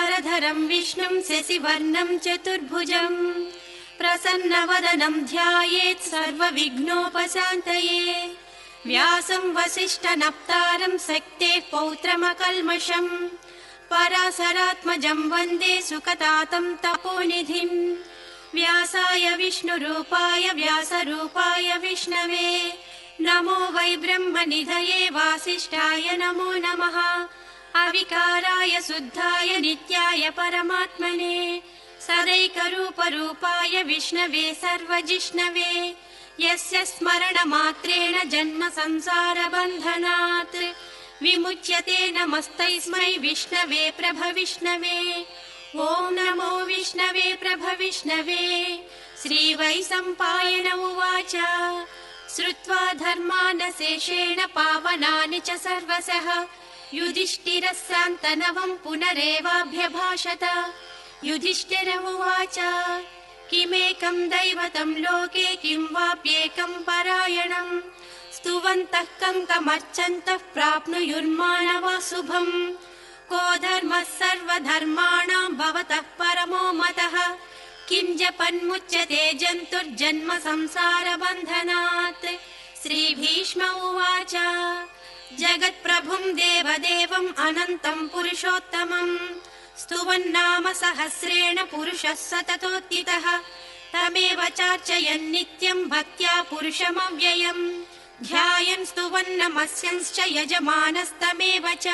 शुक्लाम्बरधरं विष्णुं शशिवर्णं चतुर्भुजं प्रसन्नवदनं ध्यायेत् सर्वविघ्नोपशान्तये। व्यासं वसिष्ठनप्तारं शक्तेः पौत्रमकल्मषम् पराशरात्मजं वन्दे सुखतातं तपोनिधिं। व्यासाय विष्णुरूपाय व्यासरूपाय विष्णवे नमो वै ब्रह्मनिधये वासिष्ठाय नमो नमः। अविकाराय शुद्धाय नित्याय परमात्मने सदैकरूपरूपाय विष्णवे सर्वजिष्णवे यस्य स्मरणमात्रेण जन्म संसारबन्धनात् विमुच्यते। नमस्तैस्मै विष्णवे प्रभविष्णवे। ॐ नमो विष्णवे प्रभविष्णवे। श्रीवैशम्पायन उवाच श्रुत्वा धर्मानशेषेण पावनानि च सर्वशः युधिष्ठिरस्यान्तनवं पुनरेवाभ्यभाषत। युधिष्ठिर उवाच किमेकं दैवतं लोके किं वाप्येकं परायणं स्तुवन्तः कङ्कमर्चन्तः प्राप्नुयुर्मानवा शुभम्। को धर्मः सर्वधर्माणां भवतः परमो मतः किं जपन्मुच्यते जन्तुर्जन्म संसारबन्धनात्। श्रीभीष्म उवाच जगत्प्रभुं देवदेवम् अनन्तं पुरुषोत्तमम् स्तुवन्नाम सहस्रेण पुरुषः सततोत्थितः तमेव चार्चयन् नित्यं भक्त्या पुरुषमव्ययम् ध्यायन् स्तुवन्नमस्यंश्च यजमानस्तमेव च।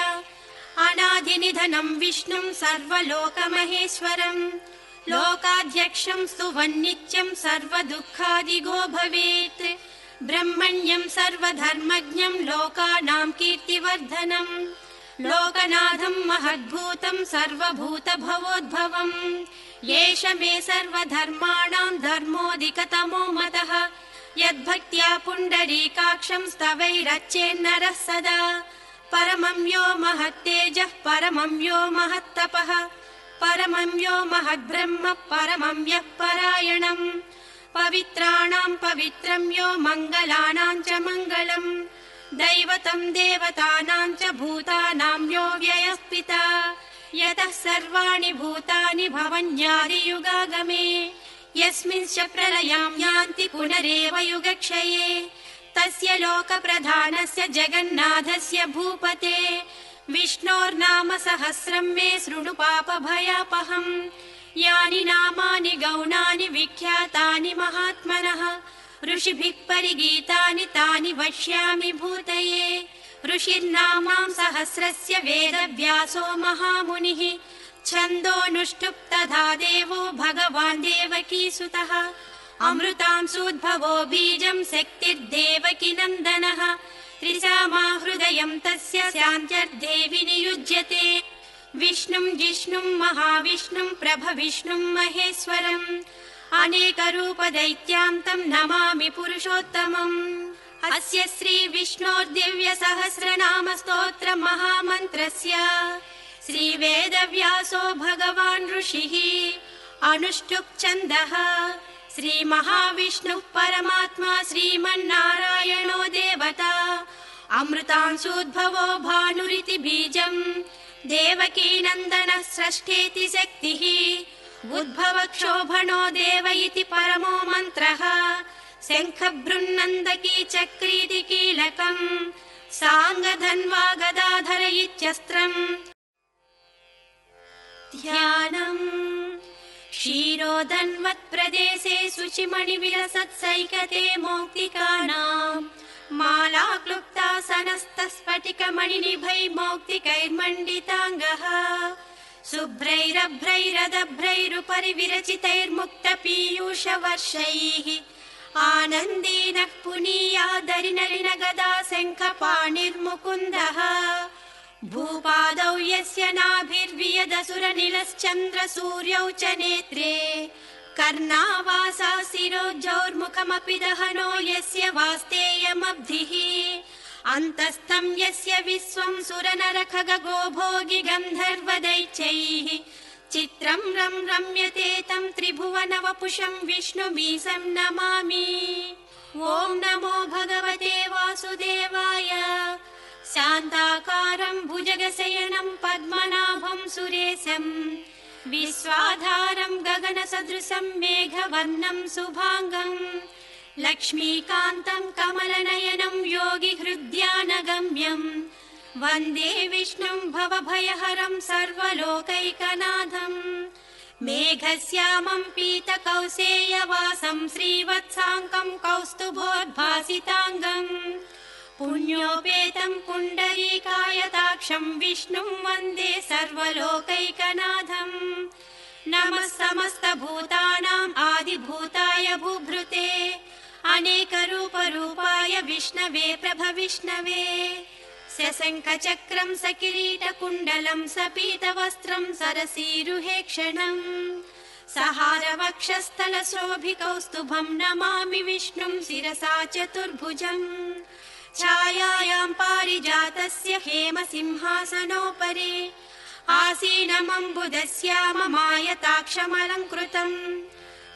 अनादिनिधनं विष्णुं सर्वलोकमहेश्वरम् लोकाध्यक्षं स्तुवन्नित्यं सर्वदुःखादिगो भवेत्। ब्रह्मण्यं सर्वधर्मज्ञं लोकानां कीर्तिवर्धनम् लोकनाथं महद्भूतं सर्वभूतभवोद्भवम् येष मे सर्वधर्माणां धर्मोऽधिकतमो मतः यद्भक्त्या पुण्डरीकाक्षं स्तवैरर्चेन्नरः सदा। परमं यो महत्तेजः परमं यो महत्तपः परमं यो महद्ब्रह्म परमं यः परायणम् पवित्राणां पवित्रं यो मङ्गलानां च मङ्गलम् दैवतं देवतानां च भूतानां यो व्ययः पिता यतः सर्वाणि भूतानि भवन्यादियुगागमे यस्मिंश्च प्रलयां यान्ति पुनरेव युगक्षये तस्य लोकप्रधानस्य जगन्नाथस्य भूपते विष्णोर्नाम सहस्रं मे शृणु पापभयापहम्। यानि नामानि गौणानि विख्यातानि महात्मनः ऋषिभिः परिगीतानि तानि वक्ष्यामि भूतये। ऋषिर्नामां सहस्रस्य वेदव्यासो महामुनिः छन्दोऽनुष्टुप् तथा देवो भगवान् देवकीसुतः अमृतांशोद्भवो बीजं शक्तिर्देवकी नन्दनः त्रिसामा हृदयं तस्य शान्त्यर्देवि नियुज्यते। विष्णुं जिष्णुं महाविष्णुं प्रभविष्णुं महेश्वरम् अनेकरूपदैत्यान्तं नमामि पुरुषोत्तमम्। अस्य श्रीविष्णोर्दिव्यसहस्रनाम स्तोत्र महामन्त्रस्य श्रीवेदव्यासो भगवान् ऋषिः अनुष्टुप् छन्दः श्रीमहाविष्णुः परमात्मा श्रीमन्नारायणो देवता अमृतांशोद्भवो भानुरिति बीजम् देवकी नन्दनः स्रष्टेति शक्तिः उद्भवक्षोभणो देव इति परमो मन्त्रः शङ्खबृन्नन्दकी चक्रीति कीलकम् साङ्गधन्वा गदाधर इत्यस्त्रम्। ध्यानम् क्षीरोदन्वत्प्रदेशे शुचिमणिविलसत्सैकते मौक्तिकानाम् माला क्लुप्तासनस्तस्फटिकमणिनिभै मौक्तिकैर्मण्डिताङ्गः शुभ्रैरभ्रैरदभ्रैरुपरि विरचितैर्मुक्तपीयूषवर्षैः आनन्दीनः पुनीयादरिनलिन गदा शङ्खपाणिर्मुकुन्दः भूपादौ यस्य नाभिर्वियदसुरनिलश्चन्द्रसूर्यौ च नेत्रे कर्णावासा शिरोज्जौर्मुखमपि दहनो यस्य वास्तेयमब्धिः अन्तस्थं यस्य विश्वं सुरनरखगो भोगि गन्धर्वदैत्यैः चित्रं रं रम्यते तं त्रिभुवनवपुषं विष्णुमीशं नमामि। ॐ नमो भगवते वासुदेवाय। शान्ताकारं भुजगशयनं पद्मनाभं सुरेशं विश्वाधारं गगनसदृशं मेघवर्णं शुभांगं लक्ष्मीकान्तं कमलनयनं योगिहृद्यानगम्यं वन्दे विष्णुं भवभयहरं सर्वलोकैकनाथं मेघश्यामं पीतकौसेयवासं श्रीवत्साङ्कं कौस्तुभोद्भासिताङ्गं पुण्योपेतं पुण्डरीकायताक्षं विष्णुं वन्दे सर्वलोकैकनाथं नमः समस्तभूतानाम् आदिभूताय भूभृते अनेकरूपरूपाय विष्णवे प्रभविष्णवे शशङ्खचक्रं सकिरीटकुण्डलं सपीतवस्त्रं सरसीरुहेक्षणं सहारवक्षस्थलशोभिकौस्तुभं नमामि विष्णुं शिरसा चतुर्भुजम् छायायां पारिजातस्य हेमसिंहासनोपरि आसीनमम्बुदश्याममायताक्षमलङ्कृतं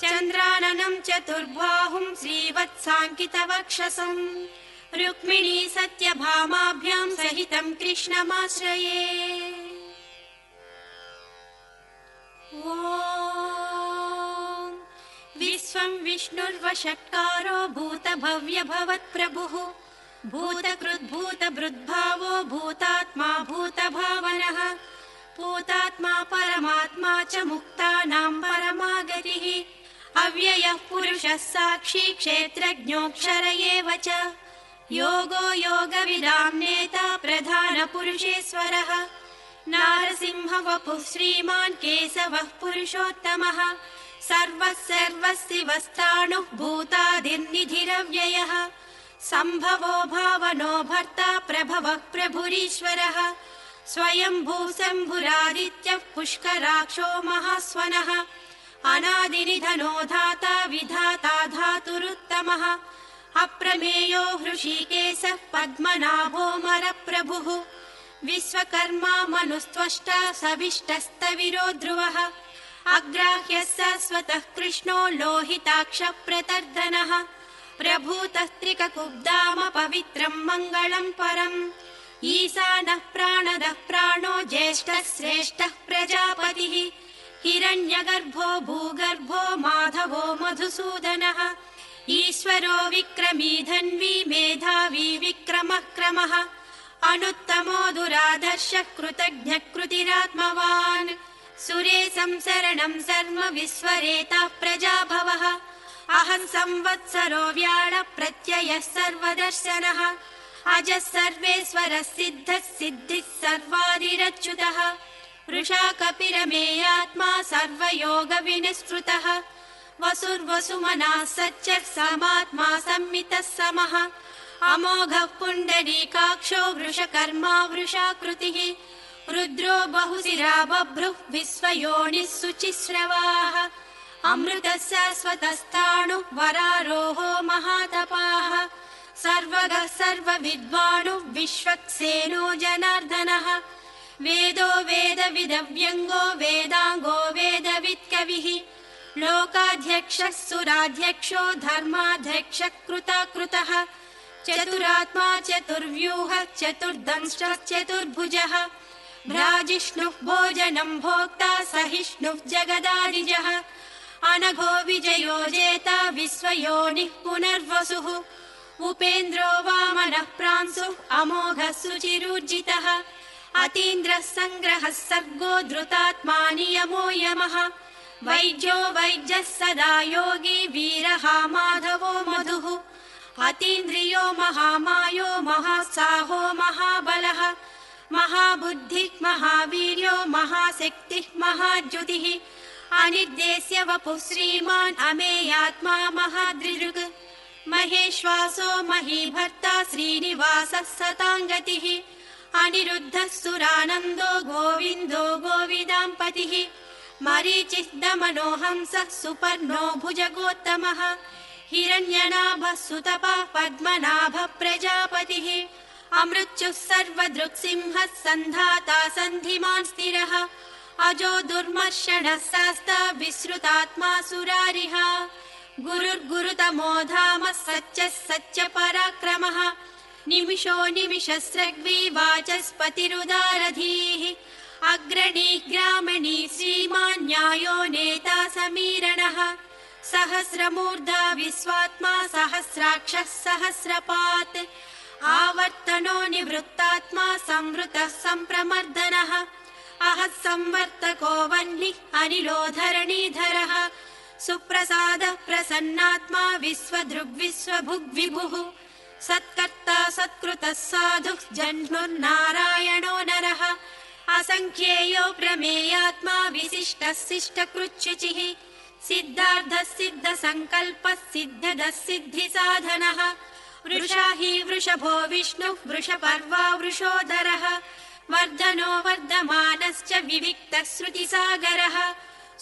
चन्द्राननं चतुर्बाहुं श्रीवत्साङ्कितवक्षसं रुक्मिणी सत्यभामाभ्यां सहितं कृष्णमाश्रये। ॐ विश्वं विष्णुर्वषट्कारो भूतभव्यभवत्प्रभुः भूतकृद्भूतभृद्भावो भूतात्मा भूतभावनः भूतात्मा परमात्मा च मुक्तानां परमागतिः अव्ययः पुरुषः साक्षी क्षेत्रज्ञोऽक्षर एव च योगो योगविदां नेता प्रधानपुरुषेश्वरः नारसिंहवपुः श्रीमान् केशवः पुरुषोत्तमः सर्वः सर्वस्सिवस्थाणुः भूतादिर्निधिरव्ययः सम्भवो भावनो भर्ता प्रभवः प्रभुरीश्वरः स्वयंभू शम्भुरादित्यः पुष्कराक्षो महास्वनः अनादिनिधनो धाता विधाता धातुरुत्तमः अप्रमेयो हृषीकेशः पद्मनाभो मरप्रभुः विश्वकर्मा मनुस्त्वष्टा सविष्टस्तविरो ध्रुवः अग्राह्यः शाश्वतः कृष्णो लोहिताक्षः प्रतर्दनः प्रभूतः त्रिककुब्धाम पवित्रं मङ्गलं परम् ईशानः प्राणदः प्राणो ज्येष्ठः श्रेष्ठः प्रजापतिः हिरण्यगर्भो भूगर्भो माधवो मधुसूदनः ईश्वरो विक्रमी धन्वी मेधावी विक्रमः क्रमः अनुत्तमो दुराधर्षः कृतज्ञः कृतिरात्मवान् सुरेशं शरणं शर्म विश्वरेतः प्रजाभवः अहं संवत्सरो व्याळ प्रत्ययः सर्वदर्शनः अजः सर्वेश्वरः सिद्धः सिद्धिः सर्वादिरच्युतः वृषा कपिरमेयात्मा सर्वयोगविनिष्कृतः वसुर्वसुमनः सच्चः समात्मा संमितः समः अमोघः पुण्डरीकाक्षो वृषकर्मा वृषाकृतिः रुद्रो बहुशिरा बभ्रुः विश्वयोनिः शुचिश्रवाः अमृतः शाश्वतस्थाणुः वरारोहो महातपाः सर्वगः सर्वविद्वानुः विश्वक्सेनो जनार्दनः वेदो वेदविदव्यङ्गो वेदाङ्गो वेदवित्कविः लोकाध्यक्षः सुराध्यक्षो धर्माध्यक्षः कृताकृतः चतुरात्मा चतुर्व्यूहः चतुर्दंष्टः चतुर्भुजः भ्राजिष्णुः भोजनं भोक्ता सहिष्णुः जगदादिजः अनघो विजयो जेता विश्वयोनिः पुनर्वसुः उपेन्द्रो वामनः प्रांशुः अमोघः शुचिरूर्जितः अतीन्द्रः सङ्ग्रहः सर्गो धृतात्मा नियमो यमः वैद्यो वैद्यः सदा योगी वीरः माधवो मधुः अतीन्द्रियो महामायो महासाहो महाबलः महाबुद्धिः महावीर्यो महाशक्तिः महाद्युतिः अनिर्देश्य वपुः श्रीमान् अमेयात्मा महादृदृक् महेश्वासो महीभर्ता श्रीनिवासः सताङ्गतिः अनिरुद्धः सुरानन्दो गोविन्दो गोविदाम्पतिः मरीचिः दमनो हंसः सुपर्णो भुजगोत्तमः हिरण्यनाभः सुतपः पद्मनाभः प्रजापतिः अमृत्युः सर्वदृक्सिंहः सन्धाता सन्धिमान् स्थिरः अजो दुर्मर्षणः शास्ता विश्रुतात्मा सुरारिः गुरुर्गुरुतमो धामः सच्चः सच्च पराक्रमः निमिषो निमिषस्रग्वी वाचस्पतिरुदारधीः अग्रणी ग्रामणी श्रीमान् न्यायो नेता समीरणः सहस्रमूर्धा विश्वात्मा सहस्राक्षः सहस्रपात् आवर्तनो निवृत्तात्मा संवृतः सम्प्रमर्दनः अहः संवर्तको वह्निः अनिलो धरणीधरः सुप्रसादः प्रसन्नात्मा विश्वदृग्विश्वभुग्विभुः सत्कर्ता सत्कृतः साधुः जह्नुर्नारायणो नरः असङ्ख्येयो प्रमेयात्मा विशिष्टः शिष्टकृच्छुचिः सिद्धार्थः सिद्धसङ्कल्पः सिद्धदः सिद्धिसाधनः वृषा हि वृषभो विष्णुः वृषपर्वा वृषोदरः वर्धनो वर्धमानश्च विविक्तः श्रुतिसागरः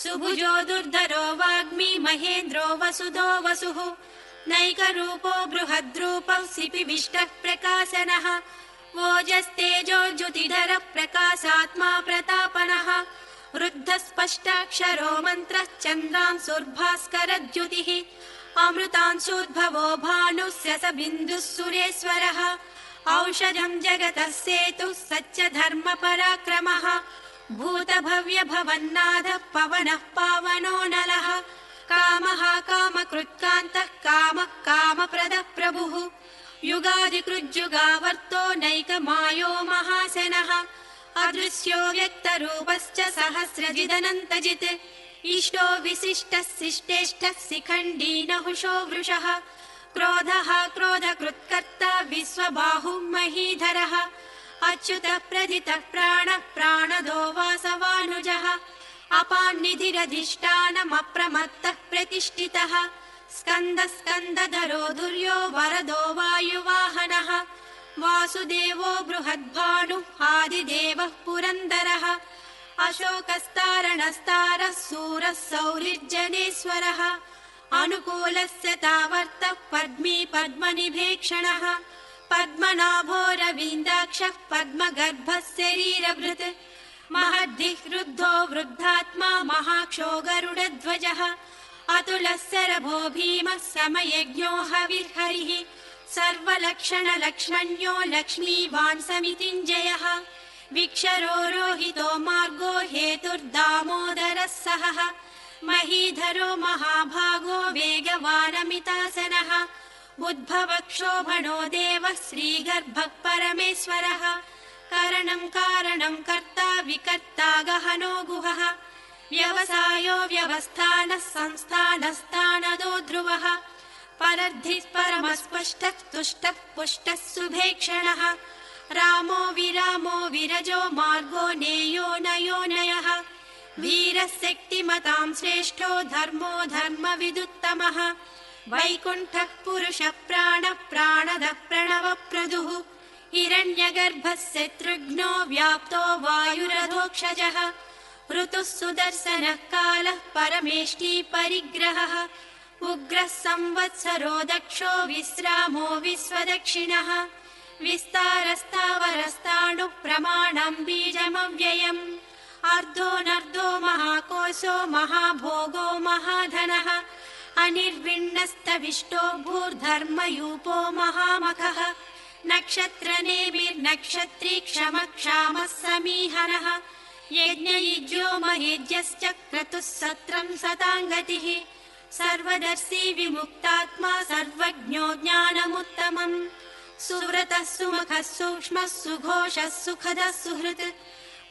सुभुजो दुर्धरो वाग्मी महेन्द्रो वसुधो वसुः नैकरूपो बृहद्रूपः सिपिविष्टः प्रकाशनः ओजस्तेजोज्युतिधरः प्रकाशात्मा प्रतापनः वृद्धः स्पष्टाक्षरो मन्त्रः चन्द्रांशुर्भास्करद्युतिः अमृतांशोद्भवो भानुस्य स बिन्दुः सुरेश्वरः औषधं जगतः सेतुः सच्च धर्मपराक्रमः भूतभव्यभवन्नाथः पवनः पावनो नलः कामः कामकृत्कान्तः कामः कामप्रदः प्रभुः युगादिकृज्जुगावर्तो नैकमायो महासेनः अदृश्यो व्यक्तरूपश्च सहस्रजिदनन्तजित् इष्टो विशिष्टः शिष्टेष्टः शिखण्डी नहुषो वृषः क्रोधः क्रोधकृत्कर्ता विश्वबाहुः महीधरः अच्युतः प्रथितः प्राणः प्राणदो वासवानुजः अपान्निधिरधिष्ठानमप्रमत्तः प्रतिष्ठितः स्कन्दः स्कन्दधरो धुर्यो वरदो वायुवाहनः वासुदेवो बृहद्भानुः आदिदेवः पुरन्दरः अशोकस्तारणस्तारः सूरः सौरिर्जनेश्वरः अनुकूलस्य तावर्तः पद्मी पद्मनिभेक्षणः पद्मनाभोरविन्दाक्षः पद्मगर्भः शरीरभृत् महद्धिः रुद्धो वृद्धात्मा महाक्षो गरुडध्वजः अतुलः शरभो भीमः समयज्ञो हविर्हरिः सर्वलक्षणलक्ष्मण्यो लक्ष्मीवान् समितिञ्जयः विक्षरो रोहितो मार्गो हेतुर्दामोदरः सहः महीधरो महाभागो वेगवानमितासनः उद्भवक्षोभणो देवः श्रीगर्भः परमेश्वरः करणं कारणं कर्ता विकर्ता गहनो गुहः व्यवसायो व्यवस्थानः संस्थानस्थानदो ध्रुवः परर्धिः परमस्पष्टः तुष्टः पुष्टः सुभेक्षणः रामो विरामो विरजो मार्गो नेयो नयोनयः वीरः शक्तिमतां श्रेष्ठो धर्मो धर्मविदुत्तमः वैकुण्ठः पुरुषः प्राणः प्राणदः प्रणवप्रदुः हिरण्यगर्भः शत्रुघ्नो व्याप्तो वायुरधोक्षजः ऋतुः सुदर्शनः कालः परमेष्ठी परिग्रहः उग्रः संवत्सरो दक्षो विश्रामो विश्वदक्षिणः विस्तारस्तावरस्ताणुः प्रमाणं बीजमव्ययम् अर्धोऽनर्धो महाकोशो महाभोगो महाधनः अनिर्विण्णस्तविष्टो भूर्धर्मयूपो महामखः नक्षत्रनेमिर्नक्षत्री क्षमक्षामः समीहनः यज्ञयुज्यो महेज्यश्च क्रतुः सत्रं सताङ्गतिः सर्वदर्शी विमुक्तात्मा सर्वज्ञो ज्ञानमुत्तमम् सुव्रतः सुमुखः सूक्ष्मः सुघोषः सुखदः सुहृत्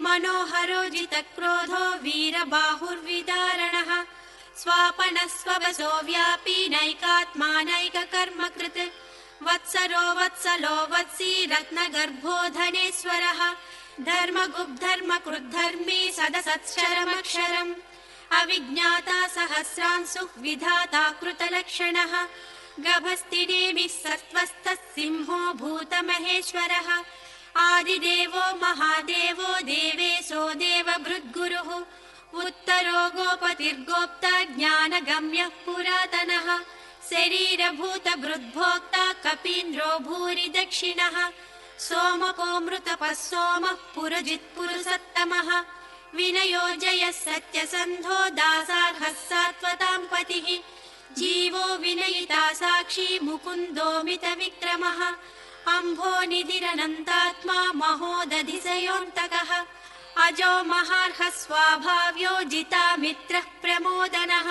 मनोहरो जितक्रोधो वीरबाहुर्विदारणः स्वापनः स्ववसो व्यापी नैकात्मा नैककर्मकृत् वत्सरो वत्सलो वत्सी रत्नगर्भो धनेश्वरः धर्मगुब्धर्मकृद्धर्मी सदसत्क्षरमक्षरम् अविज्ञाता सहस्रांशुः विधाता कृतलक्षणः गभस्तिनेमिः सत्त्वस्थः सिंहो भूतमहेश्वरः आदिदेवो महादेवो देवेशो देवभृद्गुरुः उत्तरो गोपतिर्गोप्ता ज्ञानगम्यः पुरातनः शरीरभूतभृद्भोक्ता कपीन्द्रो भूरि दक्षिणः सोमपोऽमृतपः सोमः पुरजित्पुरुषोत्तमः विनयो जयः सत्यसन्धो दासार्हः सात्वतां पतिः जीवो विनयिता साक्षी मुकुन्दो मितविक्रमः अम्भोनिधिरनन्तात्मा महोदधिशयोऽन्तकः अजो महार्हः स्वाभाव्यो जितामित्रः प्रमोदनः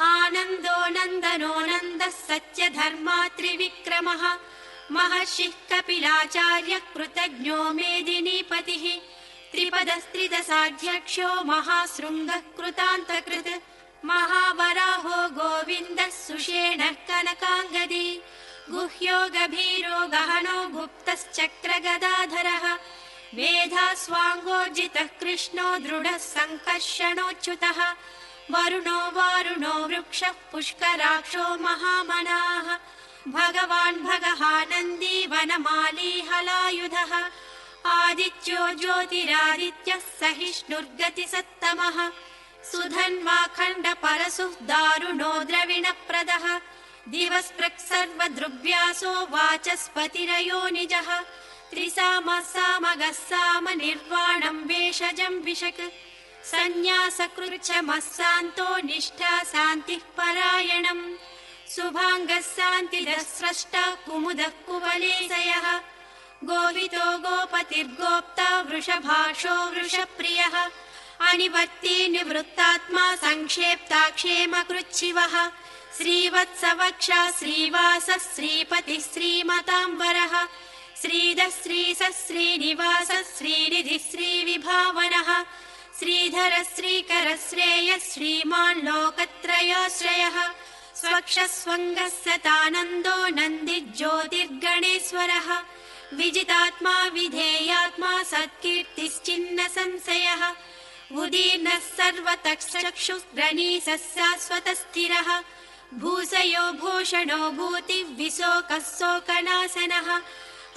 आनन्दो नन्दनो नन्दः सत्यधर्मा त्रिविक्रमः महर्षिः कपिलाचार्यः कृतज्ञो मेदिनीपतिः त्रिपदस्त्रिदशाध्यक्षो महाशृङ्गः कृतान्तकृत् महावराहो गोविन्दः सुषेणः कनकाङ्गदी गुह्यो गभीरो गहनो गुप्तश्चक्रगदाधरः मेधास्वाङ्गोर्जितः कृष्णो दृढः सङ्कर्षणोच्युतः वरुणो वारुणो वृक्षः पुष्कराक्षो महामनाः भगवान् भगहानन्दी वनमाली हलायुधः आदित्यो ज्योतिरादित्यः सहिष्णुर्गतिसत्तमः सुधन्वाखण्डपरशुः दारुणो द्रविणप्रदः दिवस्पृक् सर्वदृग्व्यासो वाचस्पतिरयो निजः त्रिसामः सामगः सामनिर्वाणं भेषजं विशक् सन्न्यासकृच्छमः सान्तो निष्ठा शान्तिः परायणम् शुभाङ्गः शान्तिदः स्रष्टा कुमुदः कुवलेशयः गोवितो गोपतिर्गोप्ता वृषभाक्षो वृषप्रियः अनिवर्ती निवृत्तात्मा संक्षेप्ता क्षेमकृच्छिवः श्रीवत्सवक्षा श्रीवासः श्रीपतिः श्रीमताम्बरः श्रीधः श्रीसः श्रीनिवासः श्रीनिधिः श्रीविभावनः श्रीधरः श्रीकरः श्रेयः श्रीमान् लोकत्रयाश्रयः स्वक्षस्वङ्गः सतानन्दो नन्दिज्योतिर्गणेश्वरः विजितात्मा विधेयात्मा सत्कीर्तिश्चिन्न संशयः उदीर्णः सर्वतश्चक्षुर्ग्रनीशः शाश्वतस्थिरः भूषयो भूषणो भूतिर्विशोकः शोकनाशनः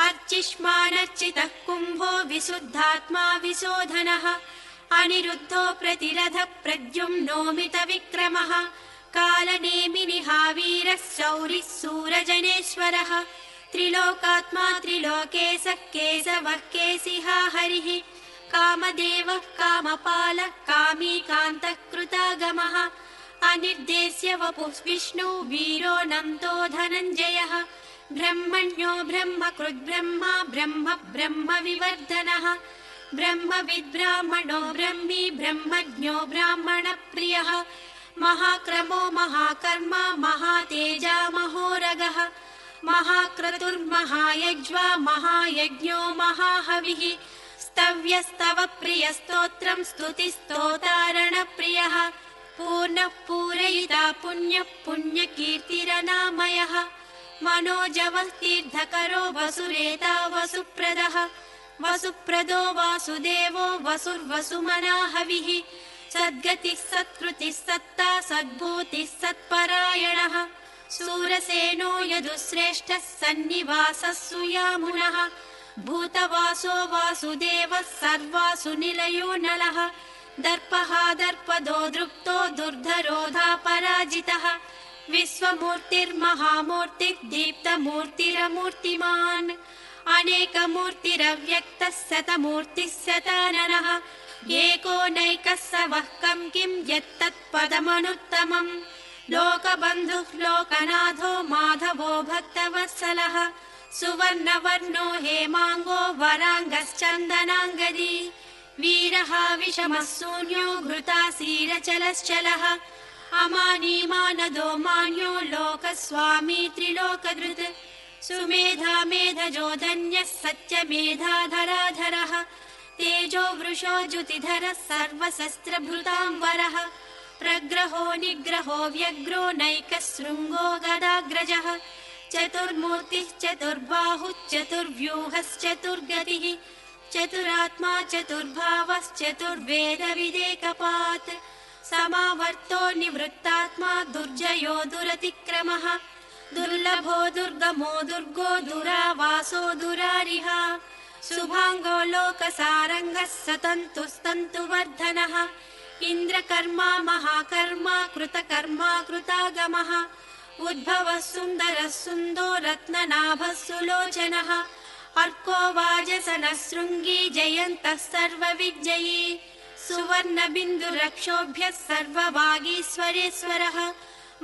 अर्चिष्मानर्चितः कुम्भो विशुद्धात्मा विशोधनः अनिरुद्धो प्रतिरथः प्रद्युम्नोमितविक्रमः कालनेमिनिहावीरः शौरिः सूरजनेश्वरः त्रिलोकात्मा त्रिलोकेशः केशवः केशिहा हरिः कामदेवः कामपालः कामीकान्तः कृतागमः अनिर्देश्य वपुः विष्णु वीरो नन्तो धनञ्जयः ब्रह्मण्यो ब्रह्मकृद्ब्रह्मा ब्रह्म ब्रह्म विवर्धनः ब्रह्मविद्ब्राह्मणो ब्रह्मी ब्रह्मज्ञो ब्राह्मणप्रियः महाक्रमो महाकर्मा महातेजा महोरगः महाक्रतुर्महायज्वा महायज्ञो महाहविः स्तव्यस्तव प्रियस्तोत्रं स्तुतिस्तोतारणप्रियः पूर्णः पूरयिता पुण्यः पुण्यकीर्तिरनामयः मनोजवः तीर्थकरो वसुरेता वसुप्रदः वसुप्रदो वासुदेवो वसुर्वसुमनाहविः सद्गतिः सत्कृतिः सत्ता सद्भूतिः सत्परायणः शूरसेनो यदुश्रेष्ठः सन्निवासः सुयामुनः भूतवासो वासुदेवः सर्वासु निलयो नलः दर्पः दर्पदो दृप्तो दुर्धरोधा पराजितः विश्वमूर्तिर्महामूर्तिः दीप्तमूर्तिरमूर्तिमान् अनेकमूर्तिरव्यक्तः शतमूर्तिः शताननः एको नैकः स वः किं यत्तत्पदमनुत्तमम् लोकबन्धुः लोकनाथो माधवो भक्तवत्सलः सुवर्णवर्णो हेमाङ्गो वराङ्गश्चन्दनाङ्गदी वीरः विषमः शून्यो घृतासीरचलश्चलः अमानीमानदो मान्यो लोकस्वामी त्रिलोकधृत् सुमेधा मेधजो धन्यः सत्यमेधाधराधरः तेजो वृषो ज्युतिधरः सर्वशस्त्रभृताम्बरः प्रग्रहो निग्रहो व्यग्रो नैकशृङ्गो गदाग्रजः चतुर्मूर्तिः चतुर्बाहुश्चतुर्व्यूहश्चतुर्गतिः चतुरात्मा चतुर्भावश्चतुर्वेदविदेकपात् समावर्तो निवृत्तात्मा दुर्जयो दुरतिक्रमः दुर्लभो दुर्गमो दुर्गो दुरावासो दुरारिः शुभाङ्गो लोकसारङ्गः सतन्तुस्तन्तुवर्धनः इन्द्रकर्मा महाकर्मा कृतकर्मा कृतागमः उद्भवः सुन्दरः सुन्दो रत्ननाभः सुलोचनः अर्को वाजसनः शृङ्गी जयन्तः सर्वविजयी सुवर्णबिन्दुरक्षोभ्यः सर्वभागीश्वरेश्वरः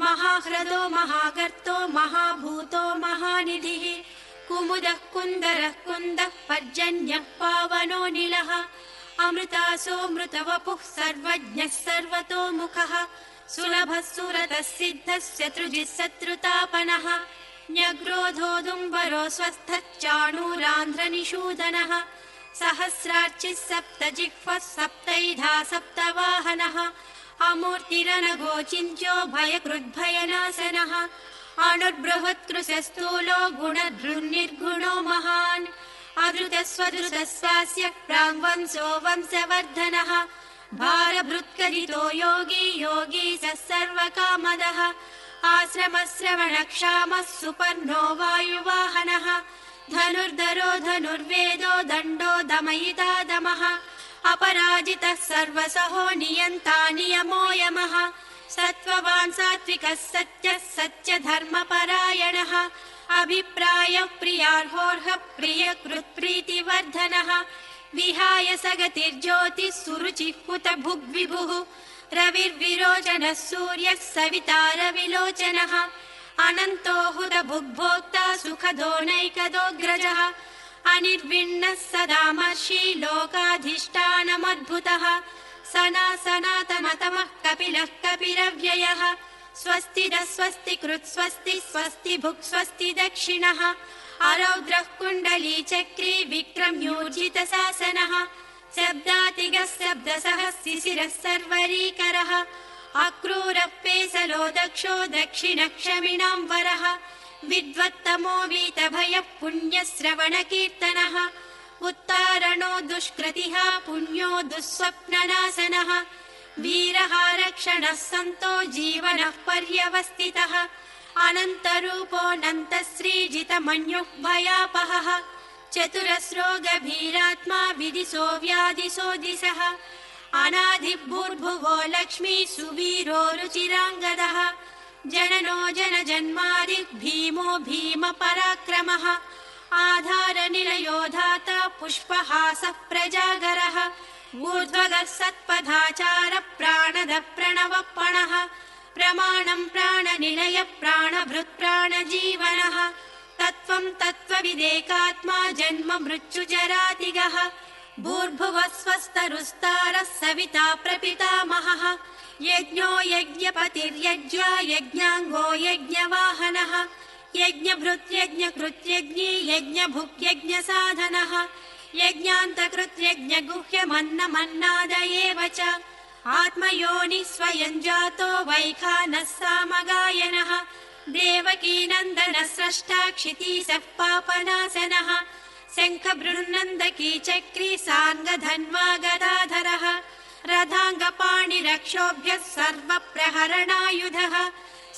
महाह्रदो महागर्तो महाभूतो महानिधिः कुमुदः कुन्दरः कुन्दः पर्जन्यः पावनोऽनिलः अमृतासोऽमृतवपुः सर्वज्ञः सर्वतोमुखः सुलभः सुरतः सिद्धः शत्रुजिः शत्रुतापनः न्यग्रोधोदुम्बरो स्वस्थश्चाणूरान्ध्रनिषूदनः सहस्रार्चिः सप्तजिह्वः सप्तैधा सप्तवाहनः अमूर्तिरनघोचिन्त्यो भयकृद्भयनाशनः अणुर्बृहत्कृशस्थूलो गुणधृन्निर्गुणो महान् अधृतस्वधृतस्वास्य प्राङ्वंशो वंशवर्धनः भारभृत्करितो योगी योगी स सर्वकामदः आश्रमश्रवणक्षामः सुपर्णो वायुवाहनः धनुर्धरो धनुर्वेदो दण्डो दमयिता दमः अपराजितः सर्वसहो नियन्ता नियमो यमः सत्त्ववान् सात्विकः सत्यः सत्यधर्मपरायणः अभिप्रायः प्रियार्होर्हः प्रियकृत्प्रीतिवर्धनः विहाय सगतिर्ज्योतिः सुरुचिः हुतभुग्विभुः रविर्विरोचनः सूर्यः सविता रविलोचनः अनन्तो हुतभुग्भोक्ता सुखदो नैकदोऽग्रजः अनिर्विण्णः सदामर्षि लोकाधिष्ठानमद्भुतः सनातनतमः कपिलः कपिरव्ययः स्वस्तिदः स्वस्तिकृत् स्वस्ति स्वस्ति भुक् स्वस्ति दक्षिणः अरौद्रः कुण्डली चक्री विक्रम्योर्जितशासनः शब्दातिगः शब्दसः शिशिरः सर्वरीकरः अक्रूरः पेसलो दक्षो दक्षिणक्षमिणां वरः विद्वत्तमो वीतभयः पुण्यश्रवणकीर्तनः उत्तारणो दुष्कृतिः पुण्यो दुःस्वप्ननाशनः वीरः रक्षणः सन्तो जीवनः पर्यवस्थितः अनन्तरूपोऽनन्तश्रीजितमन्युः भयापहः चतुरस्रो गभीरात्मा विदिशो व्यादिशो दिशः अनादिभूर्भुवो लक्ष्मी सुवीरो रुचिराङ्गदः जननो जनजन्मादिः भीमो भीमपराक्रमः आधारनिलयो धाता पुष्पहासः प्रजागरः ऊर्ध्वगः सत्पथाचारः प्राणदः प्रणवपणः प्रमाणं प्राणनिलयः प्राणभृत् प्राणजीवनः तत्त्वं तत्त्वविदेकात्मा जन्म मृत्युजरातिगः भूर्भुवः स्वस्तरुस्तारः सविता प्रपितामहः यज्ञो यज्ञपतिर्यज्ञा यज्ञाङ्गो यज्ञवाहनः यज्ञभृत् यज्ञकृत् यज्ञी यज्ञभुक् यज्ञसाधनः यज्ञान्तकृत् यज्ञगुह्यमन्नमन्नाद एव च आत्मयोनिः स्वयं जातो वैखानः सामगायनः देवकीनन्दनः स्रष्टा क्षितीशः पापनाशनः शङ्खबृन्नन्दकी चक्री साङ्गधन्वा गदाधरः रथाङ्गपाणिरक्षोभ्यः सर्वप्रहरणायुधः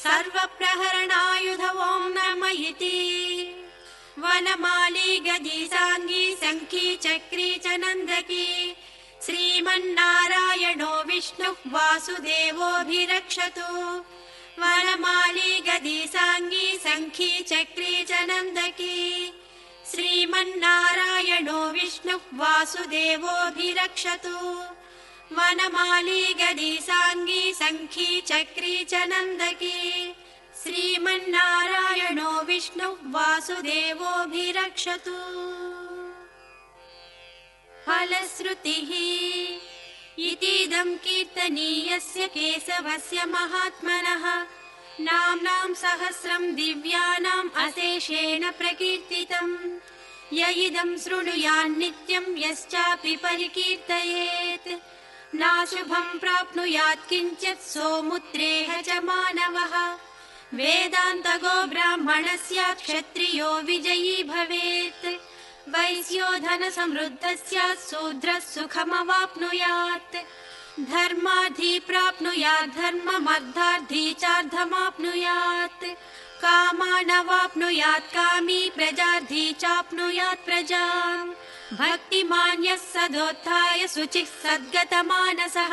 सर्वप्रहरणायुध ॐ नम इति वनमाली गदी साङ्गी शङ्खी चक्री च नन्दकी श्रीमन्नारायणो विष्णुः वासुदेवोऽभिरक्षतु वनमाली गदी साङ्गी शङ्खी चक्री च नन्दकी श्रीमन्नारायणो विष्णुः वासुदेवोऽभिरक्षतु वनमाली गदी साङ्गी शङ्खी चक्री च नन्दकी श्रीमन्नारायणो विष्णुः वासुदेवोऽभिरक्षतु फलश्रुतिः इतीदं कीर्तनीयस्य केशवस्य महात्मनः नाम्नां सहस्रं दिव्यानाम् अशेषेण प्रकीर्तितम् य इदं शृणुयान्नित्यं यश्चापि परिकीर्तयेत् नाशुभं प्राप्नुयात् किञ्चित् सोमुत्रेह च मानवः वेदान्तगो ब्राह्मणः स्यात् क्षत्रियो विजयी भवेत् वैश्यो धनसमृद्धः स्यात् शूद्रः सुखमवाप्नुयात् धर्मार्थी प्राप्नुयात् धर्ममर्थार्थी चार्धमाप्नुयात् कामानवाप्नुयात् कामी प्रजार्थी चाप्नुयात् प्रजाम् भक्तिमान्यः सदोत्थाय शुचिः सद्गतमानसः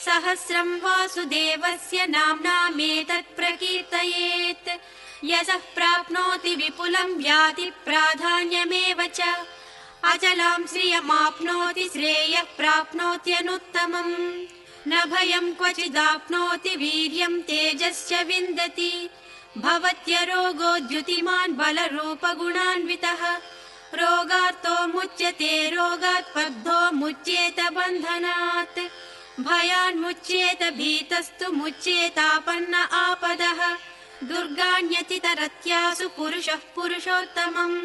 सहस्रं वासुदेवस्य नाम्नामेतत् प्रकीर्तयेत् यशः प्राप्नोति विपुलं याति प्राधान्यमेव च अचलां श्रियमाप्नोति श्रेयः प्राप्नोत्यनुत्तमम् न भयं क्वचिदाप्नोति वीर्यं तेजश्च विन्दति भवत्यरोगोद्युतिमान् बलरूपगुणान्वितः रोगार्तो मुच्यते रोगात् बद्धो मुच्येत बन्धनात् भयान्मुच्येत भीतस्तु मुच्येतापन्न आपदः दुर्गाण्यतितरत्यासु पुरुषः पुरुषोत्तमम्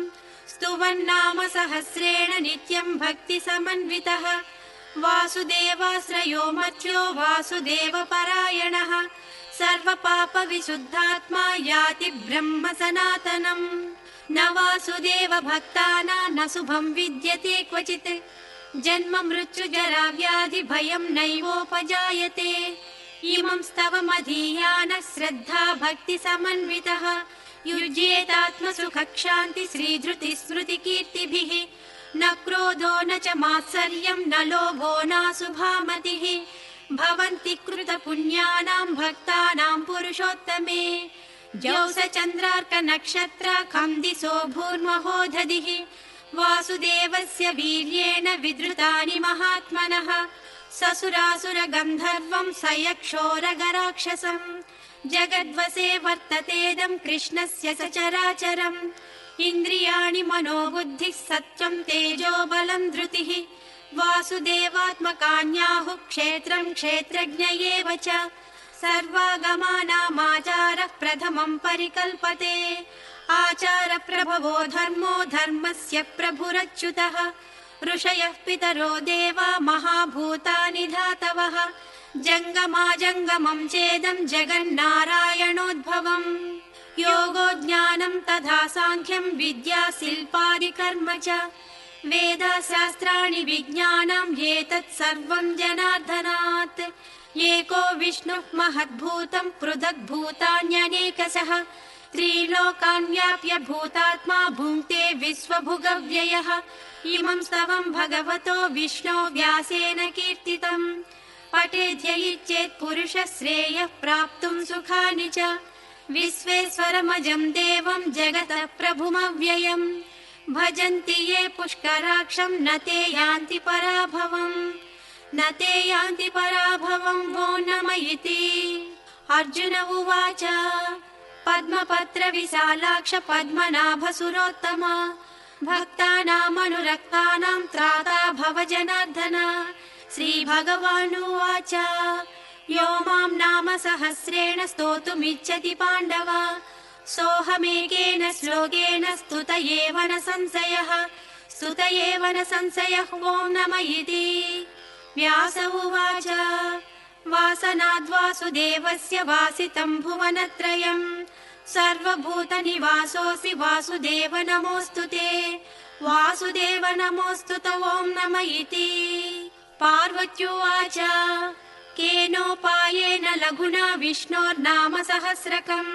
स्तुवन्नाम सहस्रेण नित्यम् भक्तिसमन्वितः वासुदेवाश्रयो मर्त्यो वासुदेवपरायणः सर्वपापविशुद्धात्मा याति ब्रह्म सनातनम् न वासुदेव भक्तानां न शुभम् विद्यते क्वचित् जन्म मृत्युजरा व्याधि भयम् नैवोपजायते इमं स्तवमधीयानः श्रद्धा भक्तिसमन्वितः युज्येतात्मसुखक्षान्ति श्रीधृतिस्मृतिकीर्तिभिः न क्रोधो न च मात्सर्यम् न लोभो नाशुभामतिः भवन्ति कृतपुण्यानां भक्तानां पुरुषोत्तमे ज्यौषचन्द्रार्कनक्षत्र खन्दिसो भूर्महोदधिः वासुदेवस्य वीर्येण विधृतानि महात्मनः ससुरासुरगन्धर्वं सयक्षोरगराक्षसम् जगद्वसे वर्ततेदं कृष्णस्य सचराचरम् इन्द्रियाणि मनोबुद्धिः सत्त्वं तेजो बलं धृतिः वासुदेवात्मकान्याहुः क्षेत्रं क्षेत्रज्ञ एव च सर्वागमानामाचारः प्रथमं परिकल्पते आचारप्रभवो धर्मो धर्मस्य प्रभुरच्युतः ऋषयः पितरो देवा महाभूतानि धातवः जङ्गमाजङ्गमं चेदं जगन्नारायणोद्भवम् योगो ज्ञानं तथा साङ्ख्यं विद्या शिल्पादिकर्म च वेदशास्त्राणि विज्ञानम् एतत् सर्वं जनार्दनात् एको विष्णुः महद्भूतं पृथग्भूतान्यनेकशः त्रिलोकान् व्याप्य भूतात्मा भुङ्क्ते विश्वभुगव्ययः इमं स्तवं भगवतो विष्णो व्यासेन कीर्तितम् पठेद्यैचेत् पुरुषः श्रेयः प्राप्तुं सुखानि च विश्वेश्वरमजं देवं जगतः प्रभुमव्ययम् भजन्ति ये पुष्कराक्षं न ते यान्ति पराभवम् न ते यान्ति पराभवम् वो नम इति अर्जुन उवाच पद्मपत्र विशालाक्ष पद्मनाभसुरोत्तम भक्तानामनुरक्तानां त्राता भव जनार्दन श्रीभगवानुवाच यो मां नाम सहस्रेण स्तोतुमिच्छति पाण्डव सोऽहमेकेन श्लोकेन स्तुत एव न संशयः ॐ नम इति व्यास उवाच वासनाद्वासुदेवस्य वासितं भुवनत्रयम् सर्वभूतनिवासोऽसि वासुदेव नमोऽस्तु ते वासुदेव नमोऽस्तु ॐ नम इति पार्वत्युवाच केनोपायेन लघुना विष्णोर्नाम सहस्रकम्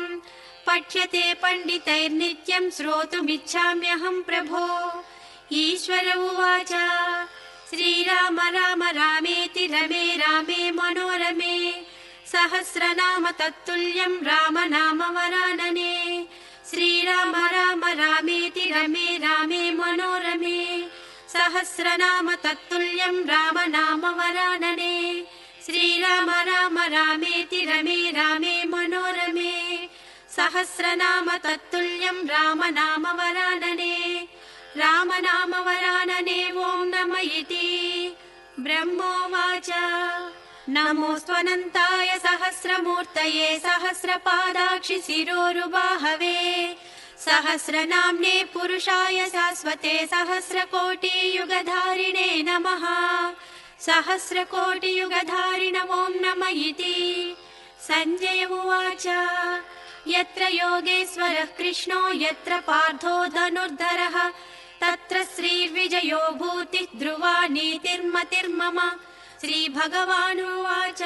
पठ्यते पण्डितैर्नित्यं श्रोतुमिच्छाम्यहं प्रभो ईश्वर उवाच श्रीराम राम रामेति रमे रामे मनोरमे सहस्रनाम तत्तुल्यं राम नाम वरानने श्रीराम राम रामेति रमे रामे मनोरमे सहस्रनाम तत्तुल्यं राम नाम वरानने श्रीराम राम रामेति रमे रामे मनोरमे सहस्रनाम तत्तुल्यं राम नाम वरानने राम नाम वरानने ॐ नम इति ब्रह्मोवाच नमोऽस्त्वनन्ताय सहस्रमूर्तये सहस्रपादाक्षि शिरोरुबाहवे सहस्रनाम्ने पुरुषाय शाश्वते सहस्रकोटियुगधारिणे नमः सहस्रकोटियुगधारिण ॐ नम इति सञ्जय उवाच यत्र योगेश्वरः कृष्णो यत्र पार्थो धनुर्धरः तत्र श्रीर्विजयो भूतिः ध्रुवा नीतिर्मतिर्मम श्रीभगवानुवाच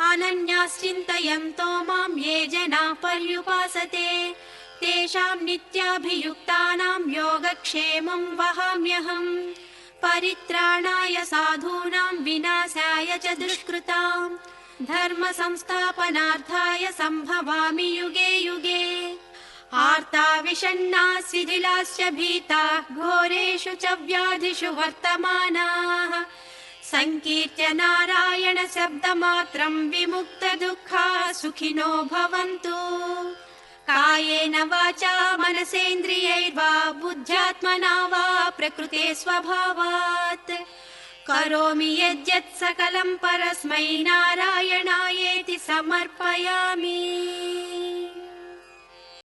अनन्याश्चिन्तयन्तो मां ये जनाः पर्युपासते तेषां नित्याभियुक्तानां योगक्षेमं वहाम्यहम् परित्राणाय साधूनां विनाशाय च दुष्कृताम् धर्म संस्थापनार्थाय सम्भवामि युगे युगे आर्ता विषण्णा शिथिलाश्च भीताः घोरेषु च व्याधिषु वर्तमानाः संकीर्त्य नारायण शब्दमात्रं विमुक्त दुःखाः सुखिनो भवन्तु कायेन वाचा मनसेन्द्रियैर्वा बुद्ध्यात्मना वा प्रकृते स्वभावात् करोमि यद्यत् सकलं परस्मै नारायणायेति समर्पयामि।